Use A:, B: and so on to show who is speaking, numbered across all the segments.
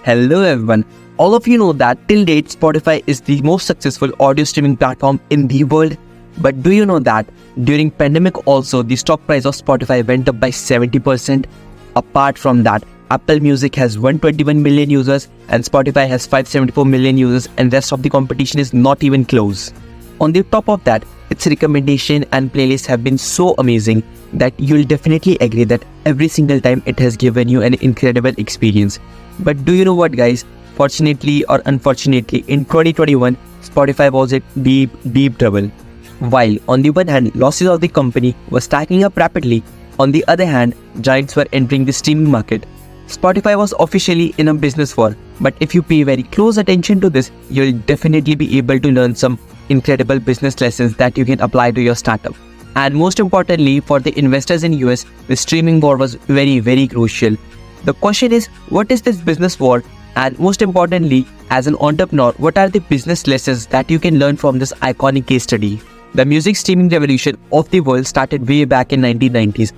A: Hello everyone. All of you know that till date Spotify is the most successful audio streaming platform in the world. But do you know that during pandemic also the stock price of Spotify went up by 70%? Apart from that, Apple Music has 121 million users and Spotify has 574 million users, and rest of the competition is not even close. On the top of that, its recommendation and playlists have been so amazing that you'll definitely agree that every single time it has given you an incredible experience. But do you know what, guys? Fortunately or unfortunately, in 2021, Spotify was in deep trouble. While on the one hand, losses of the company were stacking up rapidly, on the other hand, giants were entering the streaming market. Spotify was officially in a business war, but if you pay very close attention to this, you'll definitely be able to learn some incredible business lessons that you can apply to your startup. And most importantly, for the investors in US, the streaming war was very crucial. The question is, what is this business war? And most importantly, as an entrepreneur, what are the business lessons that you can learn from this iconic case study? The music streaming revolution of the world started way back in 1990s.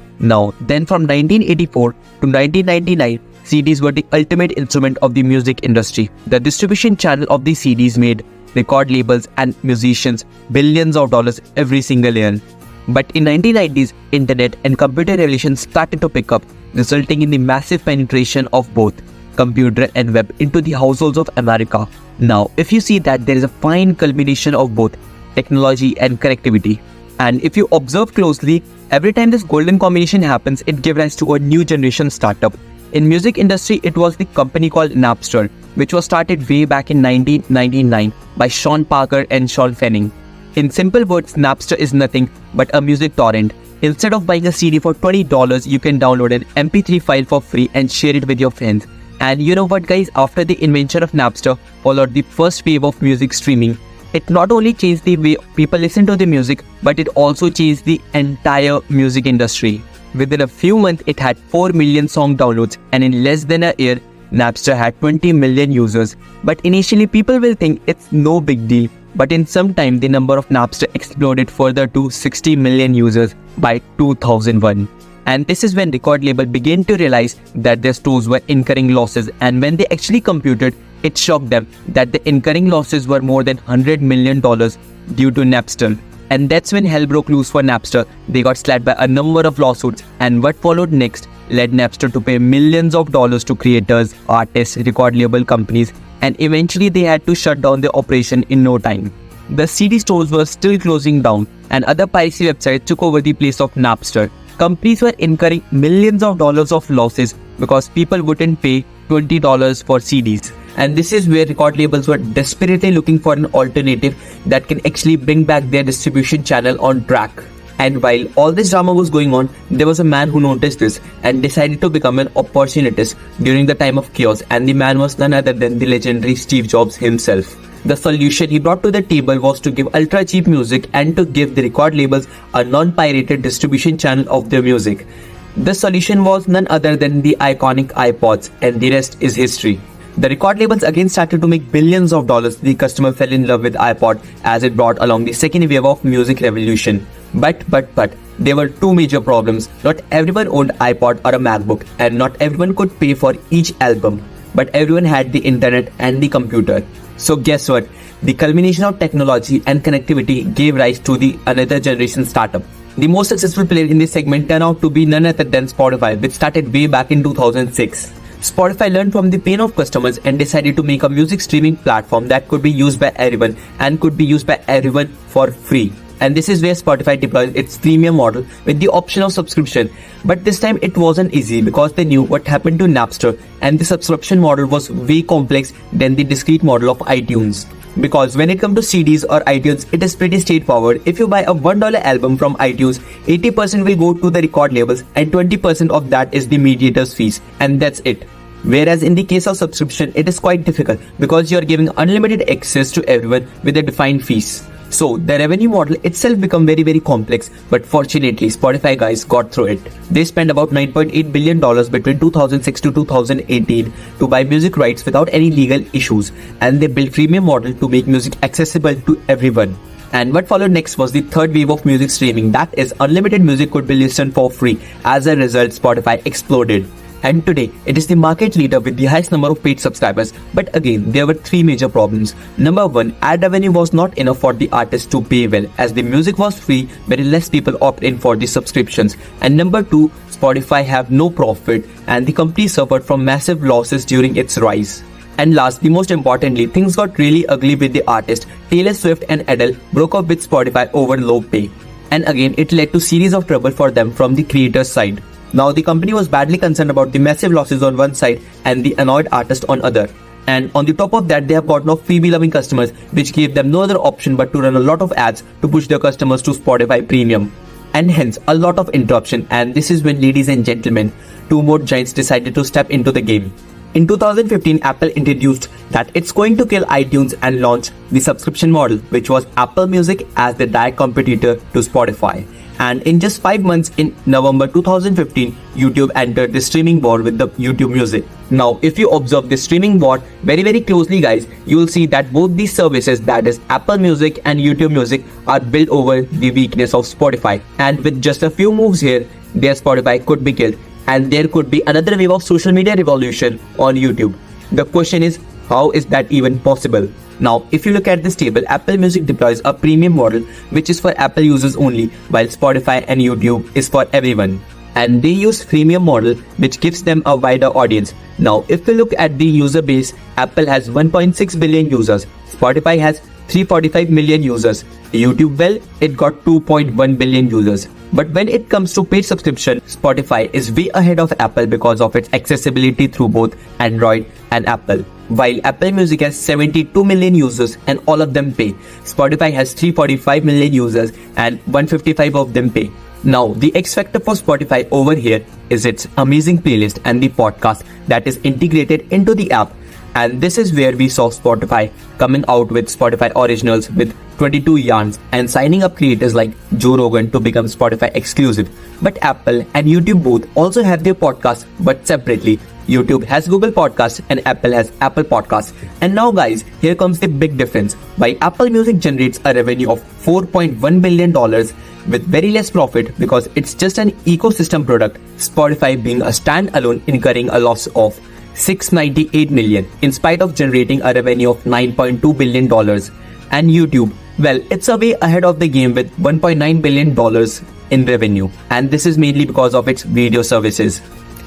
A: Then from 1984 to 1999, CDs were the ultimate instrument of the music industry. The distribution channel of the CDs made record labels and musicians billions of dollars every single year. But in 1990s, internet and computer revolution started to pick up, resulting in the massive penetration of both computer and web into the households of America. Now, if you see that there is a fine culmination of both technology and connectivity, and if you observe closely, every time this golden combination happens, it gives rise to a new generation startup. In music industry, it was the company called Napster, which was started way back in 1999 by Sean Parker and Sean Fanning. In simple words, Napster is nothing but a music torrent. Instead of buying a CD for $20, you can download an MP3 file for free and share it with your friends. And you know what, guys, after the invention of Napster followed the first wave of music streaming. It not only changed the way people listen to the music, but it also changed the entire music industry. Within a few months, it had 4 million song downloads, and in less than a year, Napster had 20 million users. But initially, people will think it's no big deal. But in some time, the number of Napster exploded further to 60 million users by 2001. And this is when record label began to realize that their stores were incurring losses, and when they actually computed, it shocked them that the incurring losses were more than $100 million due to Napster. And that's when hell broke loose for Napster. They got slapped by a number of lawsuits, and what followed next led Napster to pay millions of dollars to creators, artists, record label companies, and eventually they had to shut down their operation in no time. The CD stores were still closing down, and other piracy websites took over the place of Napster. Companies were incurring millions of dollars of losses because people wouldn't pay $20 for CDs. And this is where record labels were desperately looking for an alternative that can actually bring back their distribution channel on track. And while all this drama was going on, there was a man who noticed this and decided to become an opportunist during the time of chaos, and the man was none other than the legendary Steve Jobs himself. The solution he brought to the table was to give ultra cheap music and to give the record labels a non-pirated distribution channel of their music. The solution was none other than the iconic iPods, and the rest is history. The record labels again started to make billions of dollars. The customer fell in love with iPod as it brought along the second wave of music revolution. But there were two major problems. Not everyone owned iPod or a MacBook, and not everyone could pay for each album. But everyone had the internet and the computer. So guess what? The culmination of technology and connectivity gave rise to the another generation startup. The most successful player in this segment turned out to be none other than Spotify, which started way back in 2006. Spotify learned from the pain of customers and decided to make a music streaming platform that could be used by everyone and could be used by everyone for free. And this is where Spotify deployed its freemium model with the option of subscription. But this time it wasn't easy because they knew what happened to Napster, and the subscription model was way complex than the discrete model of iTunes. Because when it comes to CDs or iTunes, it is pretty straightforward. If you buy a $1 album from iTunes, 80% will go to the record labels and 20% of that is the mediator's fees, and that's it. Whereas in the case of subscription, it is quite difficult because you are giving unlimited access to everyone with a defined fees. So the revenue model itself become very complex, but fortunately Spotify guys got through it. They spent about $9.8 billion between 2006 to 2018 to buy music rights without any legal issues, and they built freemium model to make music accessible to everyone. And what followed next was the third wave of music streaming, that is unlimited music could be listened for free. As a result, Spotify exploded. and today it is the market leader with the highest number of paid subscribers. But again, there were three major problems. Number one, ad revenue was not enough for the artists to pay well, as the music was free, very less people opt in for the subscriptions. And number two, Spotify have no profit and the company suffered from massive losses during its rise. And last, the most importantly, things got really ugly with the artists. Taylor Swift and Adele broke up with Spotify over low pay. And again, it led to series of trouble for them from the creators' side. Now, the company was badly concerned about the massive losses on one side and the annoyed artist on other. And on the top of that, they have gotten off freebie-loving customers, which gave them no other option but to run a lot of ads to push their customers to Spotify Premium. And hence, a lot of interruption. And this is when, ladies and gentlemen, two more giants decided to step into the game. In 2015, Apple introduced that it's going to kill iTunes and launch the subscription model, which was Apple Music as the direct competitor to Spotify. And in just 5 months, in November 2015, YouTube entered the streaming war with the YouTube Music. Now, if you observe the streaming war very closely, guys, you will see that both these services, that is Apple Music and YouTube Music, are built over the weakness of Spotify. And with just a few moves here, their Spotify could be killed. And there could be another wave of social media revolution on YouTube. The question is, how is that even possible? Now, if you look at this table, Apple Music deploys a premium model which is for Apple users only, while Spotify and YouTube is for everyone. And they use freemium model which gives them a wider audience. Now, if you look at the user base, Apple has 1.6 billion users, Spotify has 345 million users, YouTube, well, it got 2.1 billion users. But when it comes to paid subscription, Spotify is way ahead of Apple because of its accessibility through both Android and Apple. While Apple Music has 72 million users and all of them pay, Spotify has 345 million users and 155 of them pay. Now, the X factor for Spotify over here is its amazing playlist and the podcast that is integrated into the app. And this is where we saw Spotify coming out with Spotify Originals with 22 yarns and signing up creators like Joe Rogan to become Spotify exclusive. But Apple and YouTube both also have their podcasts, but separately. YouTube has Google Podcasts and Apple has Apple Podcasts. And now, guys, here comes the big difference. While Apple Music generates a revenue of $4.1 billion with very less profit because it's just an ecosystem product, Spotify being a standalone incurring a loss of $698 million in spite of generating a revenue of $9.2 billion. And YouTube, well, it's a way ahead of the game with $1.9 billion in revenue. And this is mainly because of its video services.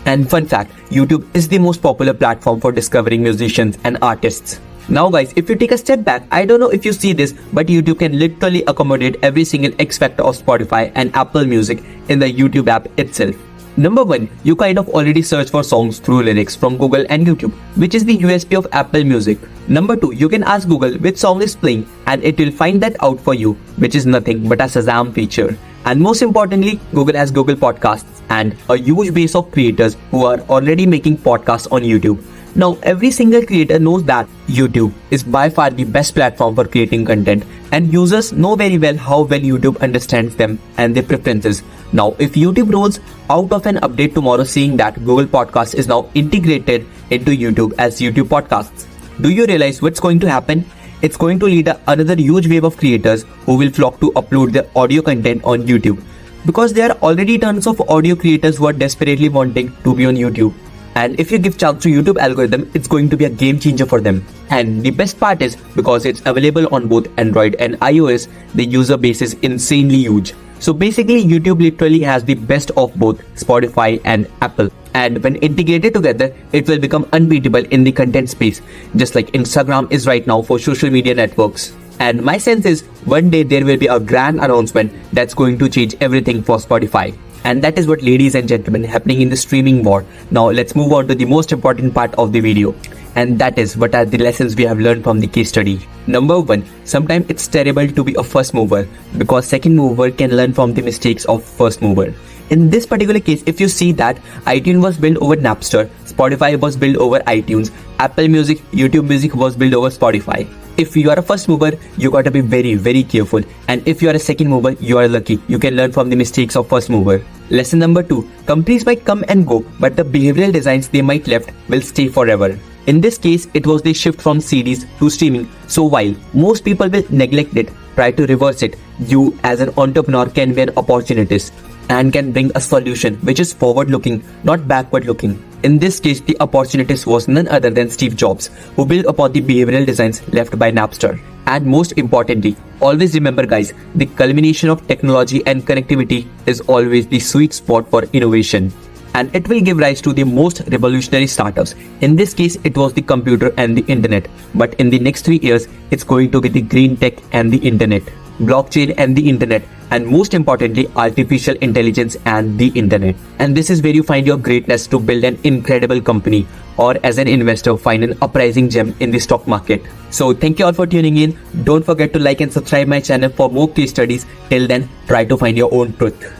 A: And fun fact, YouTube is the most popular platform for discovering musicians and artists. Now, guys, if you take a step back, I don't know if you see this, but YouTube can literally accommodate every single X factor of Spotify and Apple Music in the YouTube app itself. Number one, you kind of already search for songs through lyrics from Google and YouTube, which is the USP of Apple Music. Number two, you can ask Google which song is playing and it will find that out for you, which is nothing but a Shazam feature. And most importantly, Google has Google Podcasts and a huge base of creators who are already making podcasts on YouTube. Now, every single creator knows that YouTube is by far the best platform for creating content, and users know very well how well YouTube understands them and their preferences. Now, if YouTube rolls out of an update tomorrow saying that Google Podcasts is now integrated into YouTube as YouTube Podcasts, do you realize what's going to happen? It's going to lead another huge wave of creators who will flock to upload their audio content on YouTube, because there are already tons of audio creators who are desperately wanting to be on YouTube. And if you give chance to YouTube algorithm, it's going to be a game changer for them. And the best part is, because it's available on both Android and iOS, the user base is insanely huge. So basically, YouTube literally has the best of both Spotify and Apple. And when integrated together, it will become unbeatable in the content space, just like Instagram is right now for social media networks. And my sense is, one day there will be a grand announcement that's going to change everything for Spotify. And that is what, ladies and gentlemen, happening in the streaming war. Now let's move on to the most important part of the video. And that is, what are the lessons we have learned from the case study. Number one, sometimes it's terrible to be a first mover, because second mover can learn from the mistakes of first mover. In this particular case, if you see that iTunes was built over Napster, Spotify was built over iTunes, Apple Music, YouTube Music was built over Spotify. If you are a first mover, you gotta be very careful. And if you are a second mover, you are lucky. You can learn from the mistakes of first mover. Lesson number two, companies might come and go, but the behavioral designs they might left will stay forever. In this case, it was the shift from CDs to streaming. So while most people will neglect it, try to reverse it, you as an entrepreneur can be an opportunist and can bring a solution which is forward looking, not backward looking. In this case, the opportunist was none other than Steve Jobs, who built upon the behavioral designs left by Napster. And most importantly, always remember guys, the culmination of technology and connectivity is always the sweet spot for innovation. And it will give rise to the most revolutionary startups. In this case, it was the computer and the internet. But in the next 3 years, it's going to be the green tech and the internet, blockchain and the internet, and most importantly, artificial intelligence and the internet. And this is where you find your greatness to build an incredible company, or as an investor, find an uprising gem in the stock market. So thank you all for tuning in. Don't forget to like and subscribe my channel for more case studies. Till then, try to find your own truth.